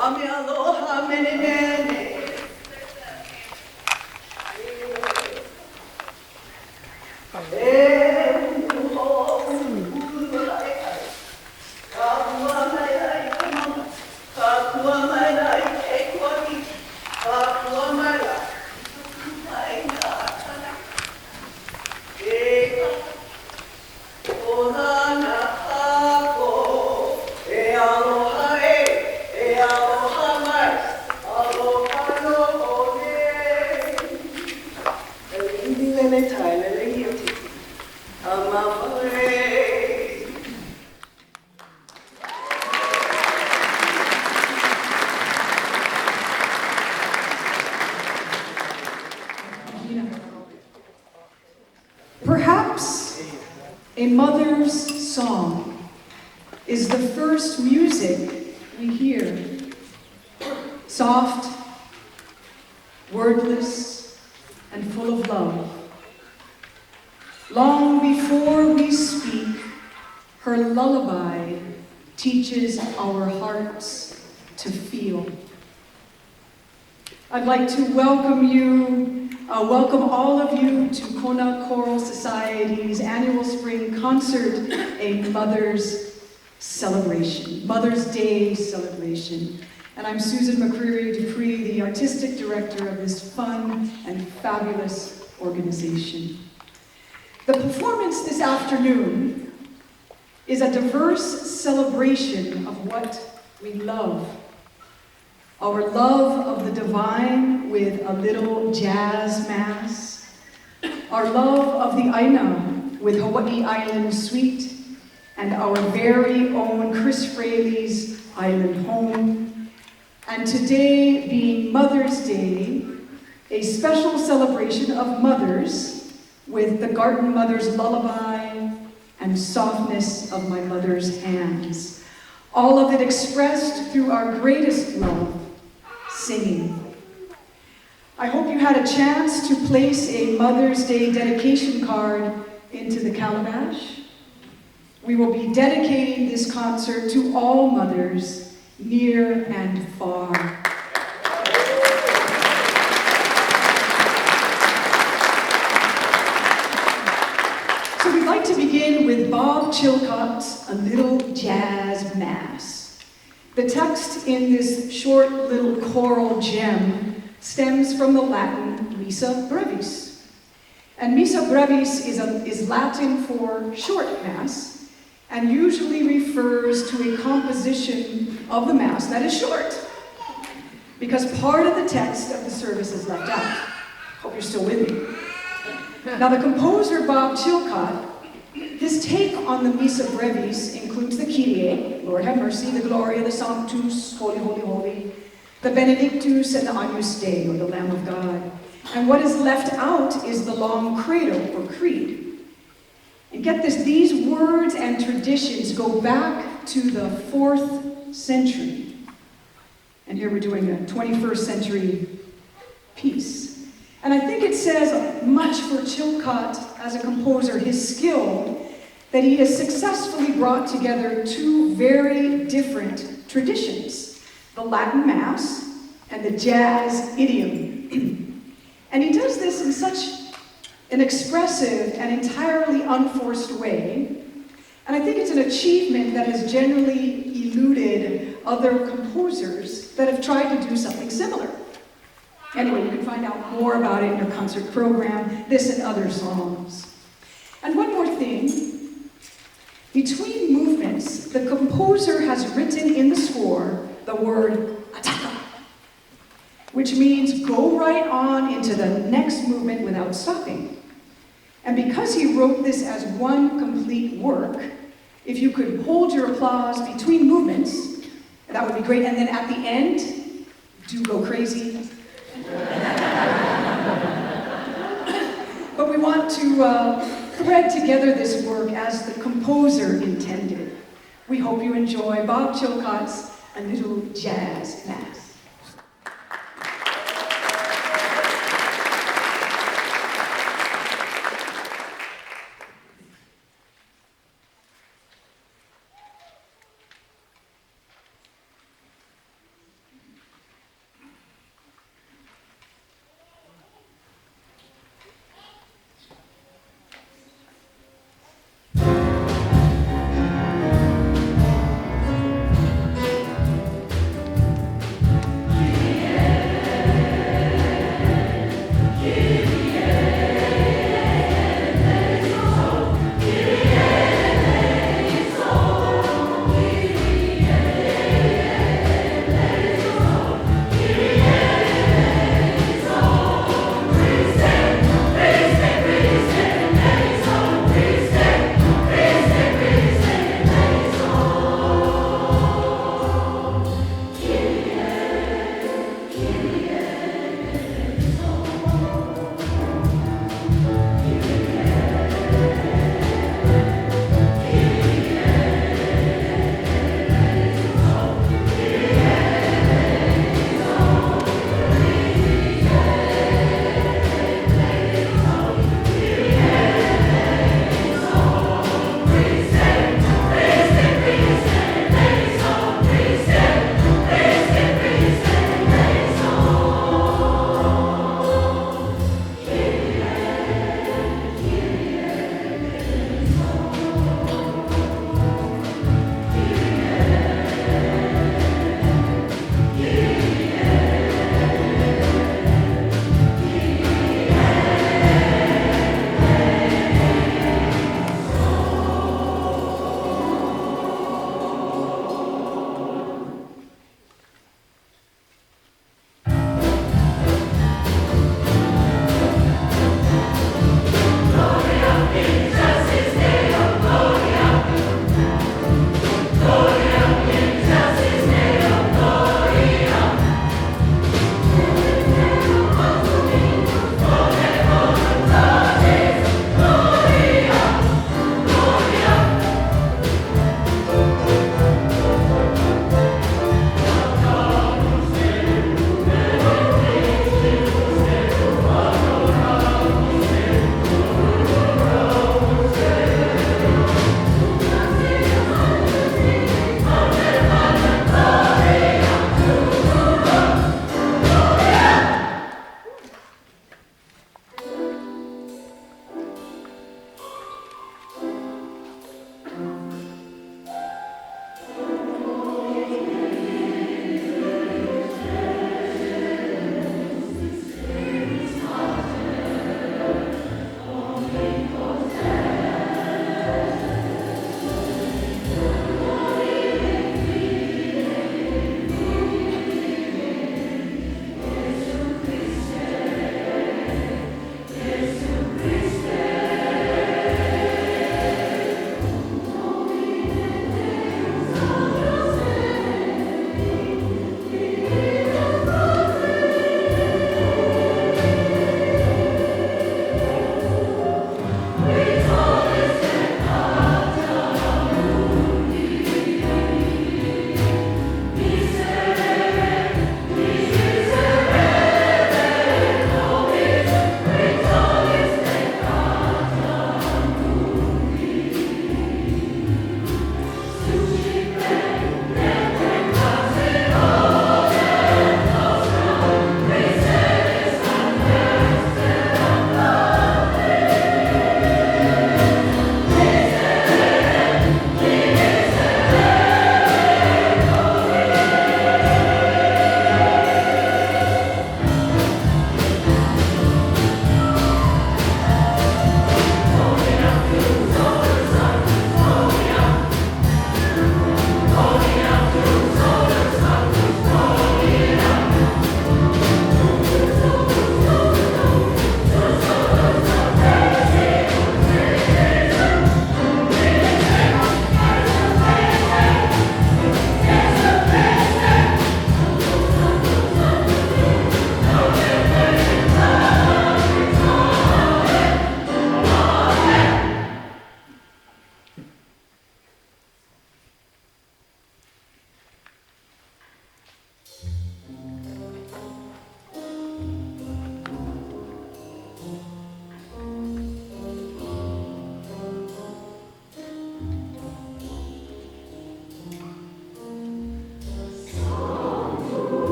Hawai'i Aloha, mene mene. Perhaps a mother's song is the first music we hear. Soft, wordless, and full of love. Long before we speak, her lullaby teaches our hearts to feel. I'd like to welcome all of you to Kona Choral Society's annual spring concert, a Mother's celebration, Mother's Day celebration. And I'm Susan McCreary-Dupree, the artistic director of this fun and fabulous organization. The performance this afternoon is a diverse celebration of what we love. Our love of the divine with a little jazz mass, our love of the Aina with Hawaii Island Suite, and our very own Chris Fraley's Island Home. And today being Mother's Day, a special celebration of mothers with the Gartan Mother's Lullaby and Softness of My Mother's Hands. All of it expressed through our greatest love, singing. I hope you had a chance to place a Mother's Day dedication card into the calabash. We will be dedicating this concert to all mothers, near and far. So we'd like to begin with Bob Chilcott's A Little Jazz Mass. The text in this short little choral gem stems from the Latin Missa Brevis. And Missa Brevis is Latin for short mass, and usually refers to a composition of the mass that is short, because part of the text of the service is left out. Hope you're still with me. Now the composer, Bob Chilcott, his take on the Missa Brevis includes the Kyrie, Lord have mercy, the Gloria, the Sanctus, Holy, Holy, Holy, the Benedictus, and the Agnus Dei, or the Lamb of God. And what is left out is the long credo, or creed. And get this, these words and traditions go back to the 4th century. And here we're doing a 21st century piece. And I think it says much for Chilcott as a composer, his skill, that he has successfully brought together two very different traditions, the Latin Mass and the jazz idiom. And he does this in such an expressive and entirely unforced way. And I think it's an achievement that has generally eluded other composers that have tried to do something similar. Anyway, you can find out more about it in your concert program, this and other songs. And one more thing. Between movements, the composer has written in the score the word Akaka, which means go right on into the next movement without stopping. And because he wrote this as one complete work, if you could hold your applause between movements, that would be great. And then at the end, do go crazy. But we want to thread together this work as the composer intended. We hope you enjoy Bob Chilcott's A Little Jazz Mass.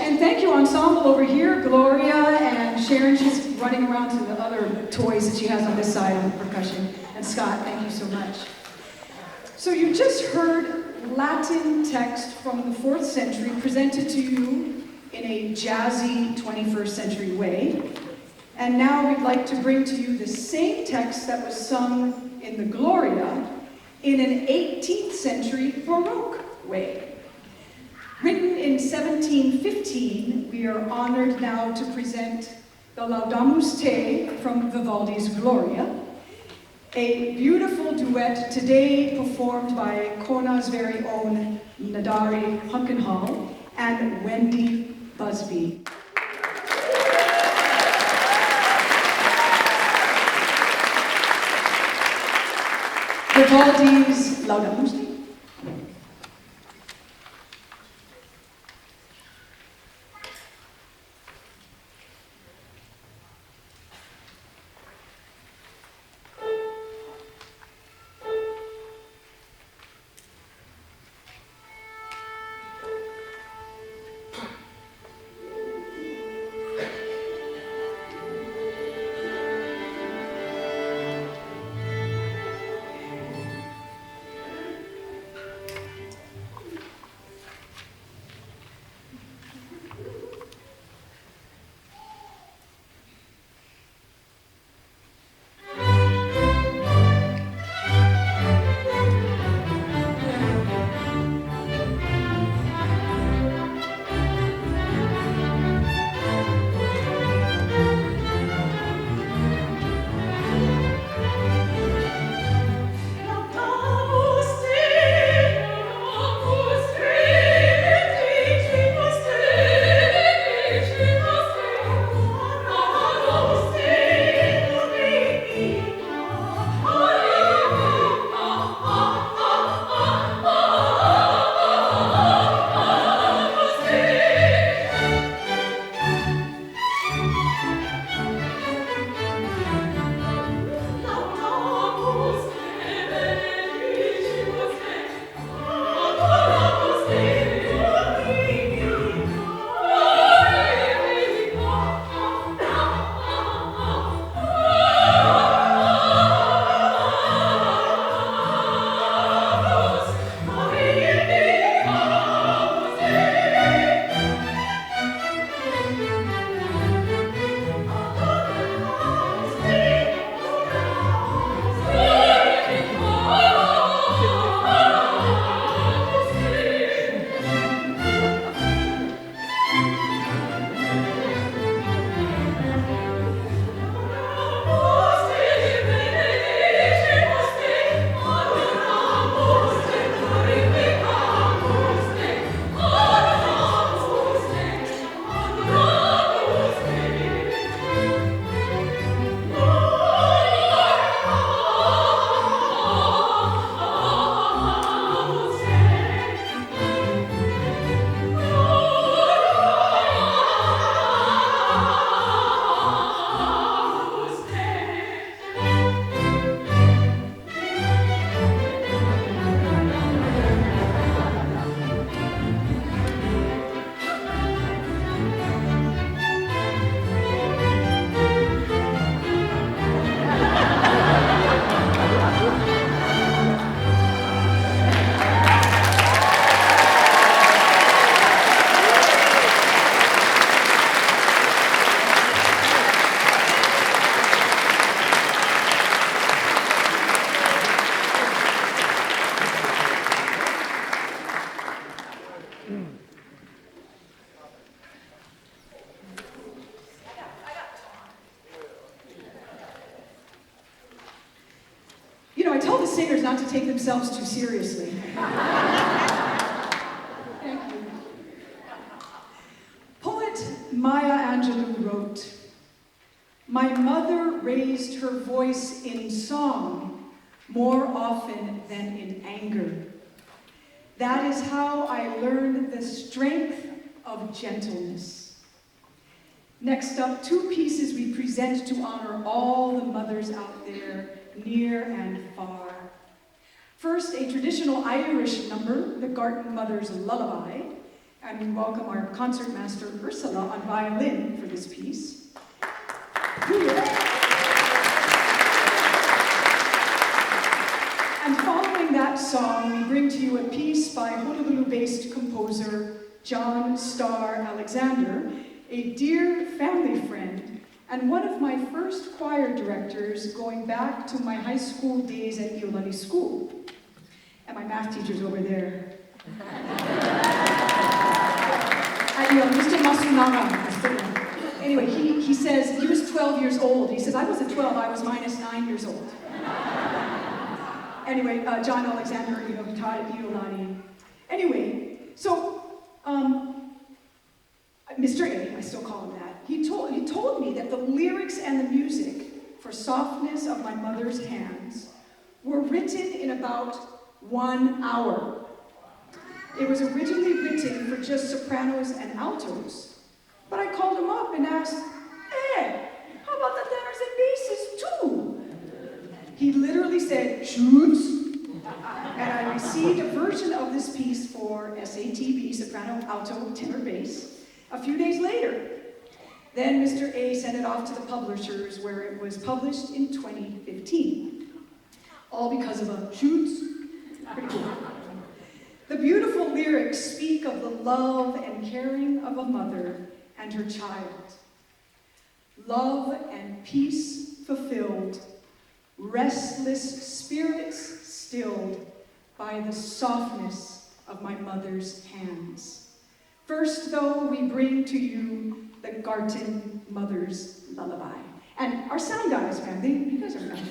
and thank you, ensemble over here, Gloria and Sharon. She's running around to the other toys that she has on this side on the percussion. And Scott, thank you so much. So you just heard Latin text from the 4th century presented to you in a jazzy 21st century way. And now we'd like to bring to you the same text that was sung in the Gloria in an 18th century Baroque way. Written in 1715, we are honored now to present the Laudamus Te from Vivaldi's Gloria, a beautiful duet today performed by Kona's very own Nadari Hockenhull and Wendy Buzby. Vivaldi's Laudamus Te. I tell the singers not to take themselves too seriously. Thank you. Poet Maya Angelou wrote, "My mother raised her voice in song more often than in anger. That is how I learned the strength of gentleness." Next up, two pieces we present to honor all the mothers out there, near and far. First, a traditional Irish number, the Gartan Mother's Lullaby, And we welcome our concertmaster Ursula on violin for this piece. And following that song, we bring to you a piece by Honolulu-based composer John Starr Alexander, a dear family friend, and one of my first choir directors going back to my high school days at Iolani School. And my math teacher's over there. Mr. Masunaga. Anyway, he says, he was 12 years old. He says, I wasn't 12, I was minus 9 years old. Anyway, John Alexander, taught at Iolani. Anyway, so, Mr. A, I still call him that, he told me that the lyrics and the music for Softness of My Mother's Hands were written in about 1 hour. It was originally written for just sopranos and altos, but I called him up and asked, hey, how about the tenors and basses too? He literally said, shoots, and I received a version of this piece for SATB, soprano, alto, tenor, bass, a few days later. Then Mr. A sent it off to the publishers, where it was published in 2015. All because of a shoots. Pretty cool. The beautiful lyrics speak of the love and caring of a mother and her child. Love and peace fulfilled, restless spirits stilled by the softness of my mother's hands. First, though, we bring to you the Gartan Mother's Lullaby. And our sound guys, man, you guys are fun.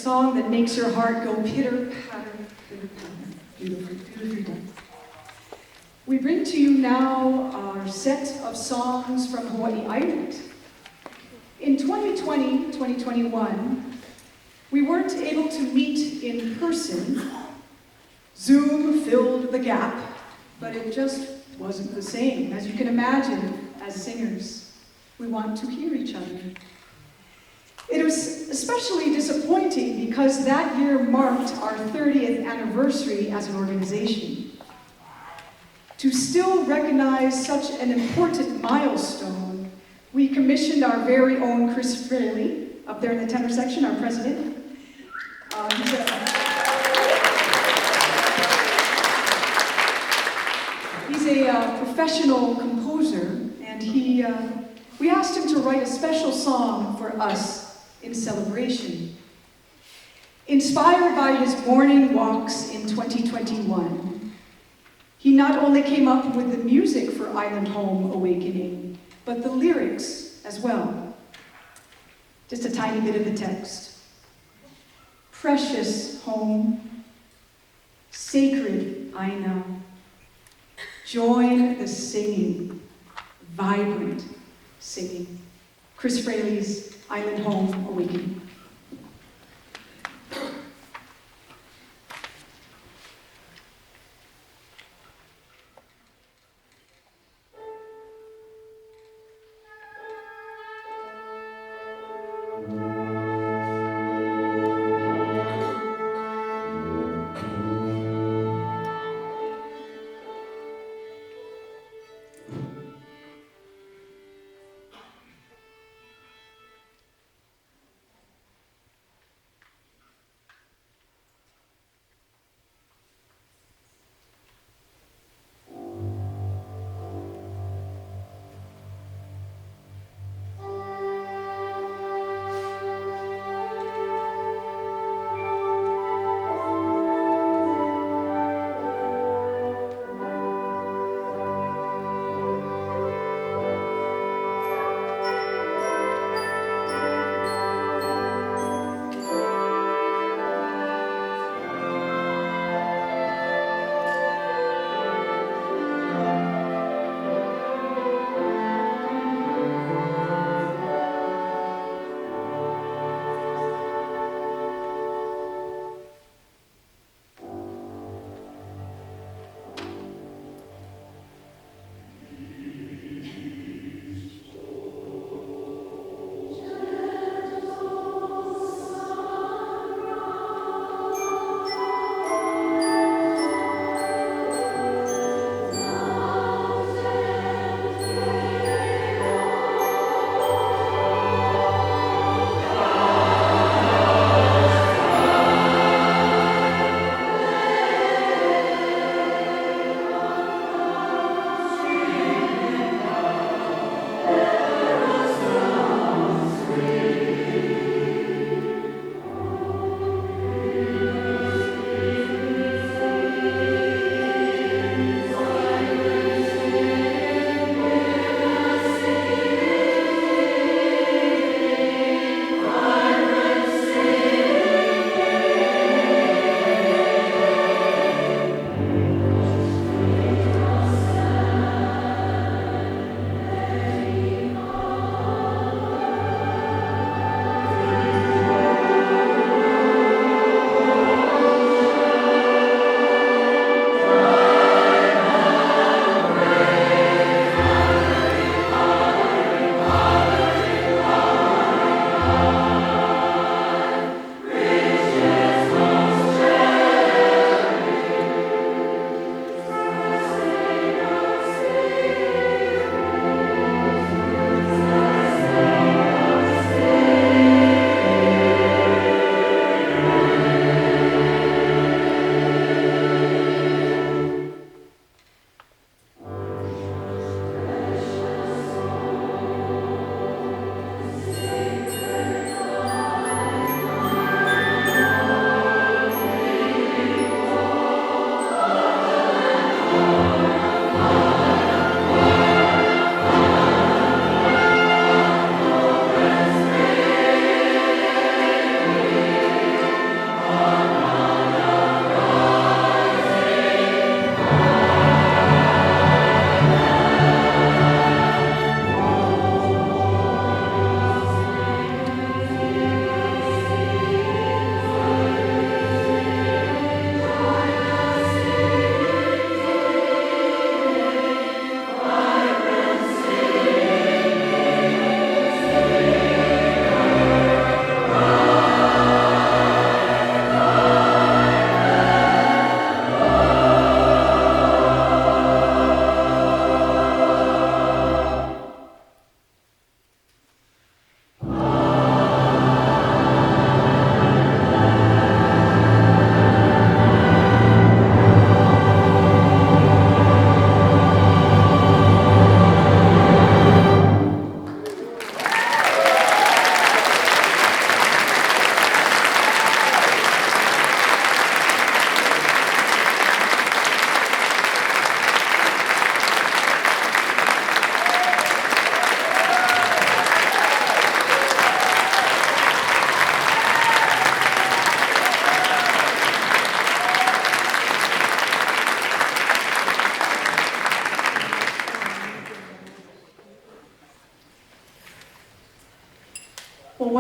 song that makes your heart go pitter-patter, pitter-patter. Beautifully, beautifully done. We bring to you now our set of songs from Hawaii Island. In 2020, 2021, we weren't able to meet in person. Zoom filled the gap, but it just wasn't the same. As you can imagine, as singers, we want to hear each other. It was especially disappointing because that year marked our 30th anniversary as an organization. To still recognize such an important milestone, we commissioned our very own Chris Fraley, up there in the tenor section, our president. He's a professional composer, and we asked him to write a special song for us in celebration. Inspired by his morning walks in 2021, he not only came up with the music for Island Home Awakening, but the lyrics as well. Just a tiny bit of the text. Precious home, sacred Aina, join the singing, vibrant singing. Chris Fraley's Island Home Awakening.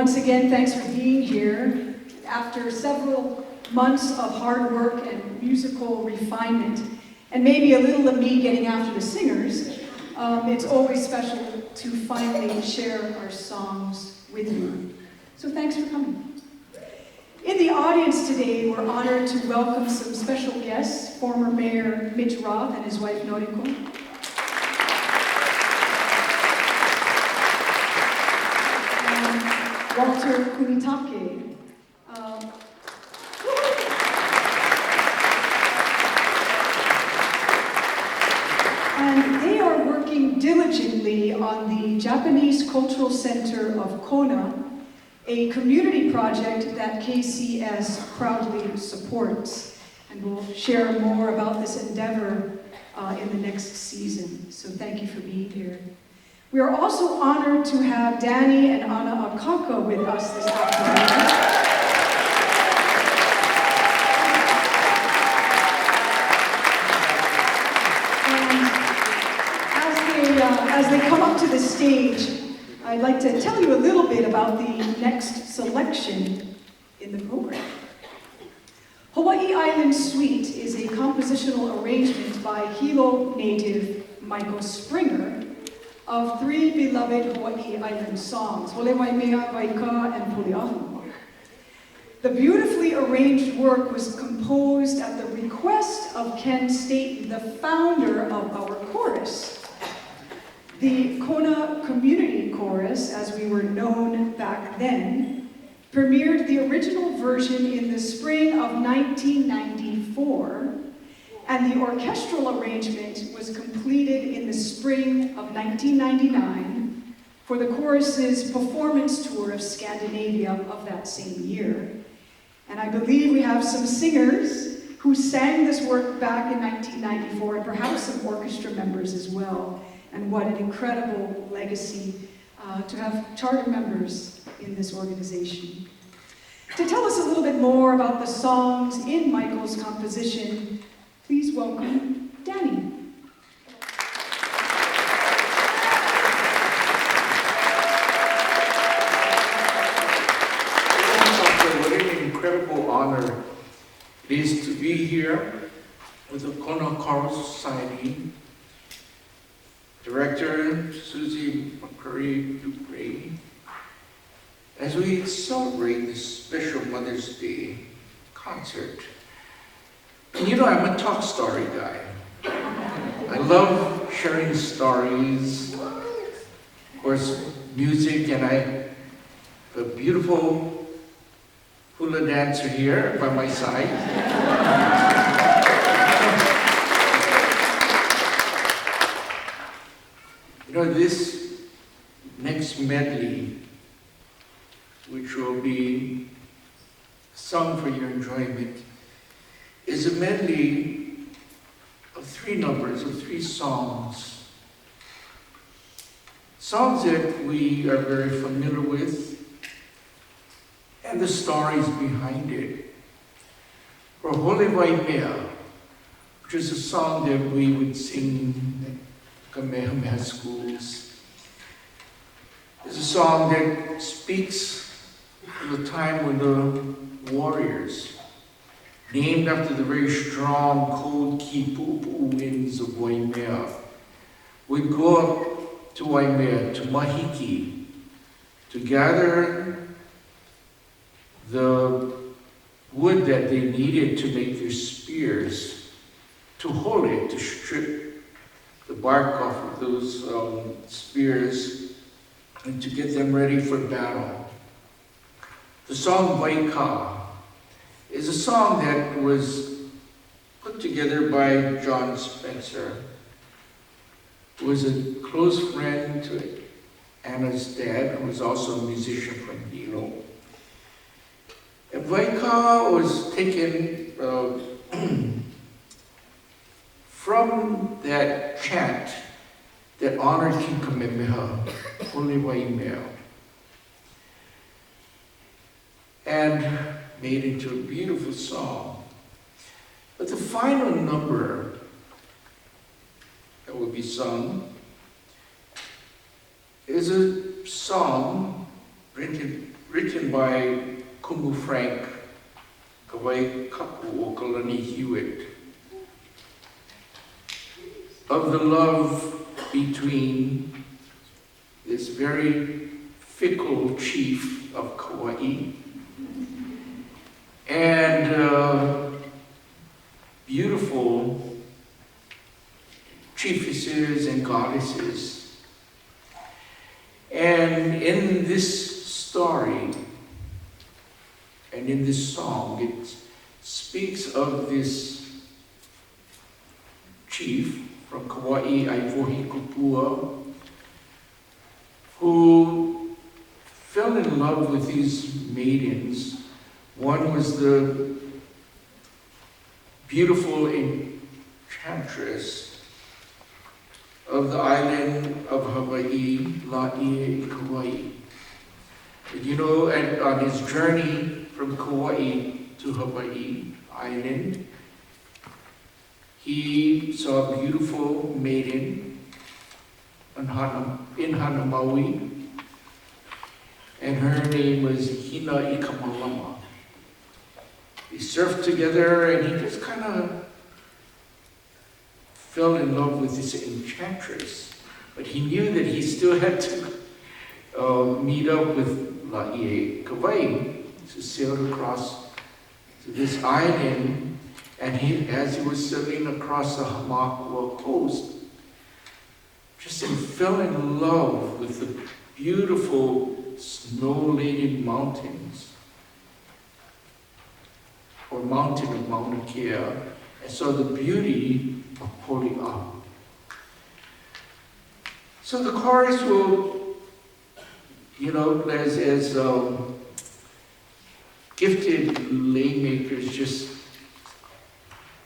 once again, thanks for being here. After several months of hard work and musical refinement, and maybe a little of me getting after the singers, it's always special to finally share our songs with you. So thanks for coming. In the audience today, we're honored to welcome some special guests, former Mayor Mitch Roth and his wife Noriko, and Walter Kunitake. And they are working diligently on the Japanese Cultural Center of Kona, a community project that KCS proudly supports. And we'll share more about this endeavor in the next season. So thank you for being here. We are also honored to have Danny and Anna Akaka with us this afternoon. As they come up to the stage, I'd like to tell you a little bit about the next selection in the program. Hawaii Island Suite is a compositional arrangement by Hilo native Michael Springer of 3 beloved Hawaii Island songs, Waimea, Waika, and Poli'ahu. The beautifully arranged work was composed at the request of Ken Staton, the founder of our chorus. The Kona Community Chorus, as we were known back then, premiered the original version in the spring of 1994, and the orchestral arrangement was completed in the spring of 1999 for the chorus's performance tour of Scandinavia of that same year. And I believe we have some singers who sang this work back in 1994, and perhaps some orchestra members as well. And what an incredible legacy to have charter members in this organization. To tell us a little bit more about the songs in Michael's composition, please welcome Danny. What an incredible honor it is to be here with the Kona Choral Society. Director Susie as we celebrate this special Mother's Day concert. And you know, I'm a talk story guy. I love sharing stories, of course, music, and I have a beautiful hula dancer here by my side. You know, this next medley, which will be sung for your enjoyment, is a medley of 3 numbers, of 3 songs. Songs that we are very familiar with, and the stories behind it. For Holy Waimea, which is a song that we would sing Kamehameha schools, is a song that speaks of the time when the warriors, named after the very strong, cold kipupu winds of Waimea, would go up to Waimea, to Mahiki, to gather the wood that they needed to make their spears, to hold it, to strip the bark off of those spears, and to get them ready for battle. The song Waika is a song that was put together by John Spencer, who was a close friend to Anna's dad, who was also a musician from Hilo. And Waika was taken from that chant that honored King Kamehameha, Holy Waimea, and made into a beautiful song. But the final number that will be sung is a song written written by Kumu Frank, Kawai Kapu o Kalani Hewitt, of the love between this very fickle chief of Kauai and beautiful chiefesses and goddesses. And in this story, and in this song, it speaks of this chief from Kauai, Aivohi Kupua, who fell in love with these maidens. One was the beautiful enchantress of the island of Hawaii, La'i Kauai. You know, and on his journey from Kauai to Hawaii Island, he saw a beautiful maiden in Hanamaui, and her name was Hina Ikamalama. They surfed together, and he just kind of fell in love with this enchantress. But he knew that he still had to meet up with La'i Kauai to sail across to this island. And as he was sailing across the Hamakua coast, just fell in love with the beautiful snow-laden mountains, or mountain of Mauna Kea, and saw the beauty of Poli'ahu. So the chorus will, you know, as gifted laymakers, just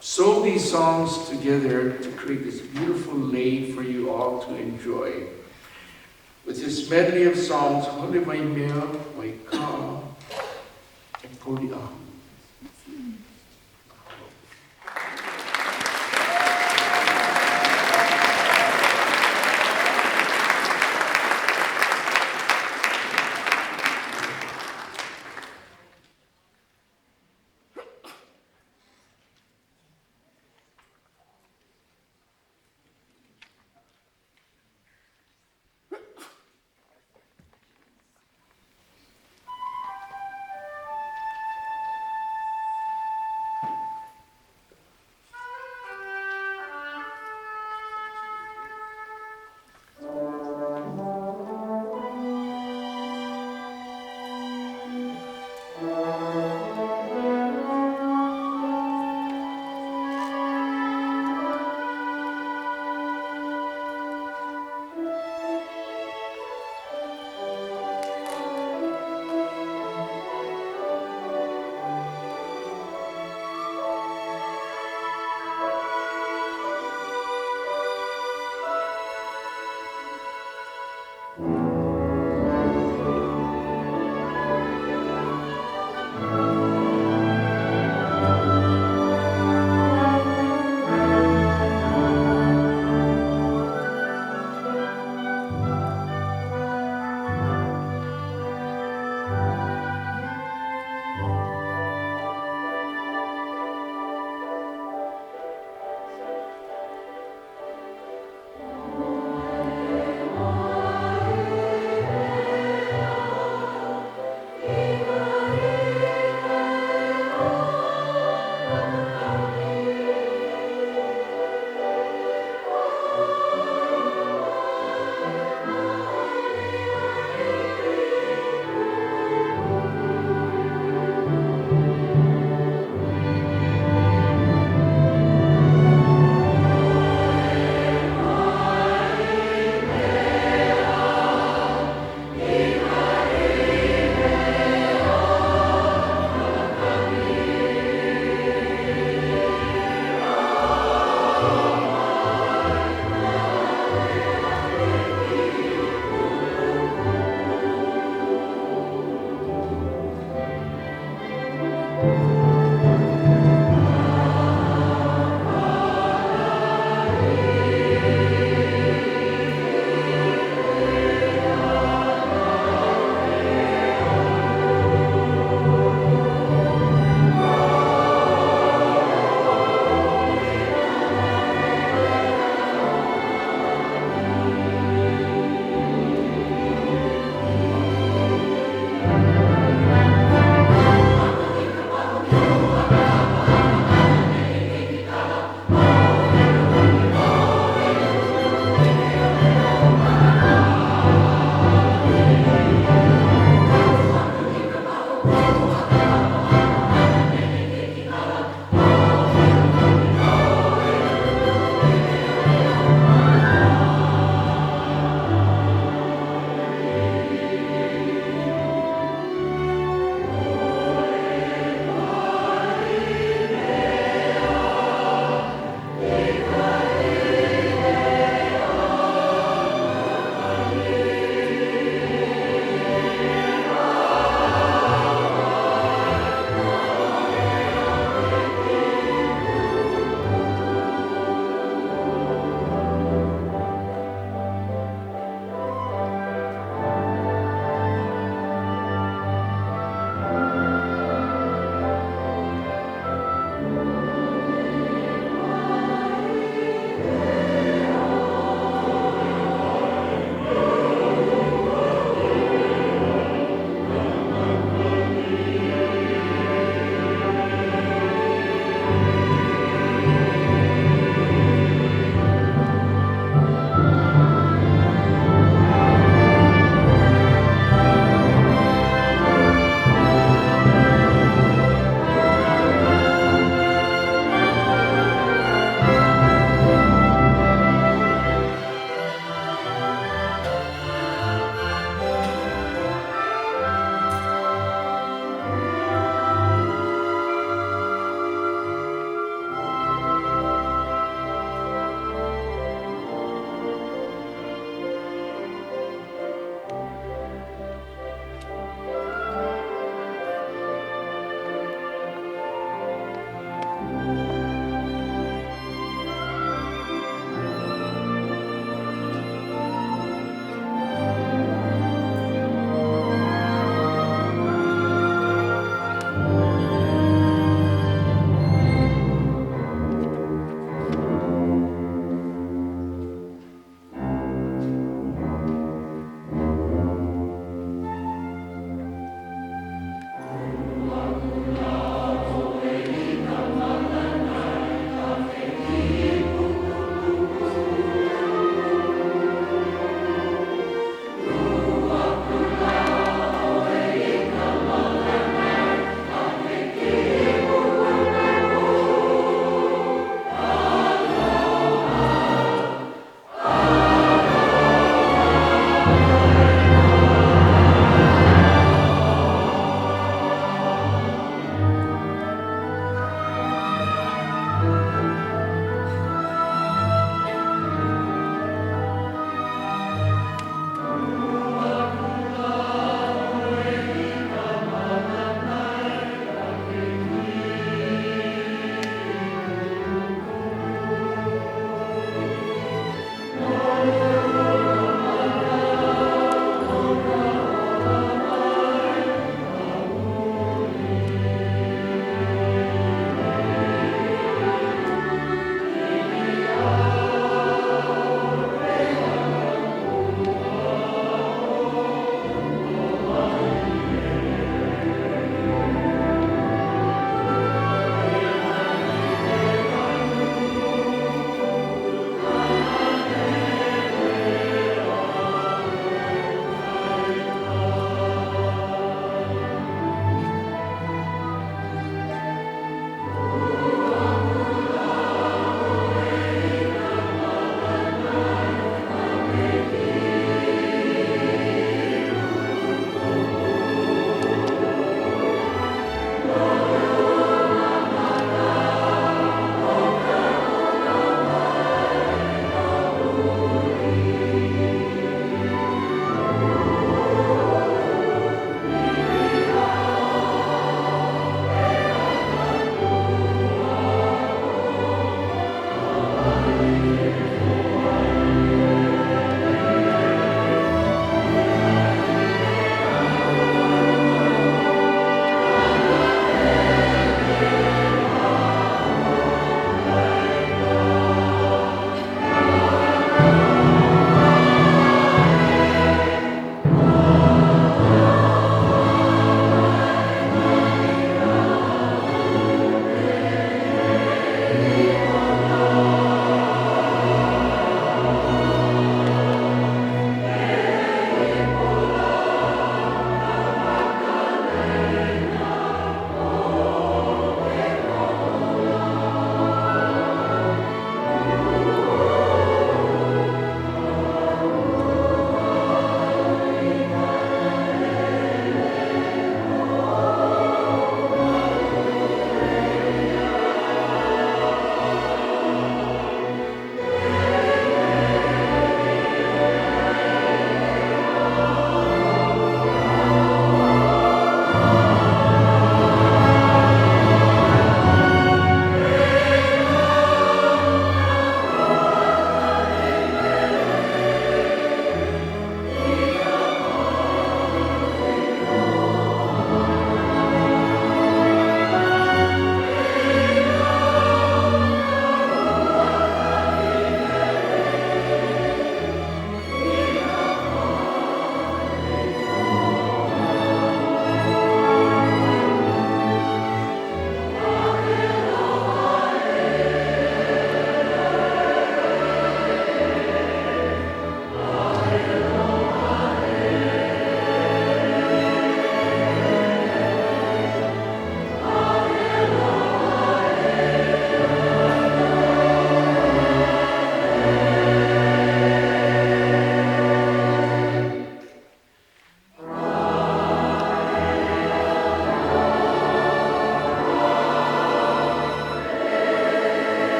sew these songs together to create this beautiful lay for you all to enjoy. With this medley of songs, Waimea, Waika, and Poli'ahu.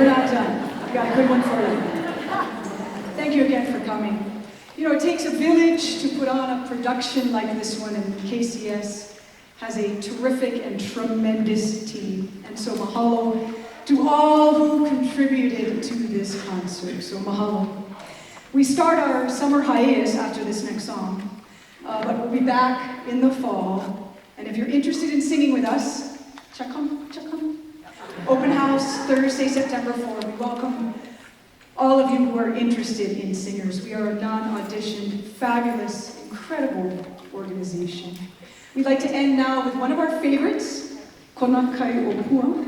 we're not done. I've got a good one for you. Thank you again for coming. You know, it takes a village to put on a production like this one, and KCS has a terrific and tremendous team. And so mahalo to all who contributed to this concert. So mahalo. We start our summer hiatus after this next song, but we'll be back in the fall. And if you're interested in singing with us, chakam. Open house Thursday, September 4. We welcome all of you who are interested in singers. We are a non-auditioned, fabulous, incredible organization. We'd like to end now with one of our favorites, Kona Kai Opua.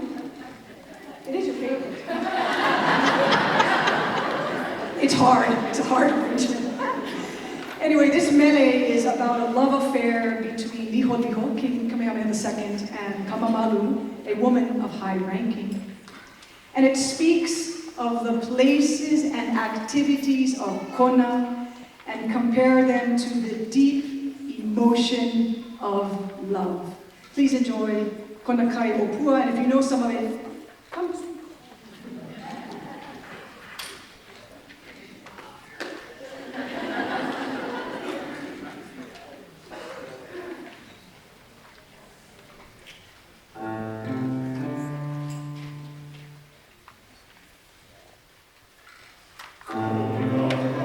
It is your favorite. It's hard. It's a hard arrangement. Anyway, this mele is about a love affair between Liho, King Kamehameha II, and Kamamalu, a woman of high ranking. And it speaks of the places and activities of Kona and compare them to the deep emotion of love. Please enjoy Kona Kai Opua, and if you know some of it, come. Oh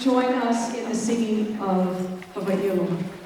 join us in the singing of Hawai'i Aloha.